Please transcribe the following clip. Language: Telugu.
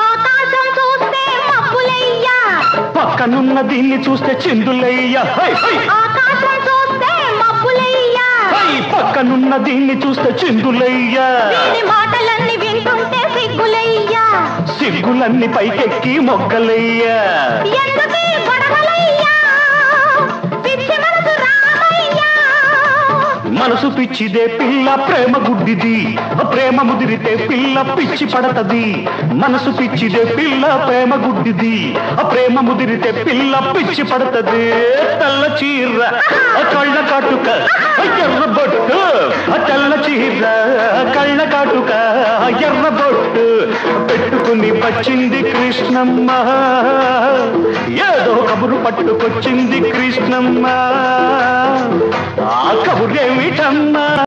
ఆకాశం చూస్తే మబ్బులయ్యా, పక్కనున్న దీన్ని చూస్తే చిందులయ్యా. ఆకాశం చూస్తే మబ్బులయ్యా, పక్కనున్న దీన్ని చూస్తే చిందులయ్యా. వీడి మాటలన్నీ వింటుంటే సిగ్గులయ్యా, సిగ్గులన్నీ పైకెక్కి మొగ్గలయ్యా. ఎందుకీ గొడవలయ్యా, పిచ్చి మనసు రామయ్యా. మనసు పిచ్చిదే పిల్ల ప్రేమ గుడ్డిది, ప్రేమ ముదిరితే పిల్ల పిచ్చి పడతది. మనసు పిచ్చిదే పిల్ల ప్రేమ గుడ్డిది, ప్రేమ ముదిరితే పిల్ల పిచ్చి పడతది. తెల్ల చీర కళ్ళ కాటుక ఎర్ర బొట్టు, తెల్ల చీర కళ్ళ కాటుక ఎర్ర బొట్టు పెట్టుకుని వచ్చింది కృష్ణమ్మ. ఏదో కబురు పట్టుకొచ్చింది కృష్ణమ్మ. ఆ కబురేమిటమ్మా?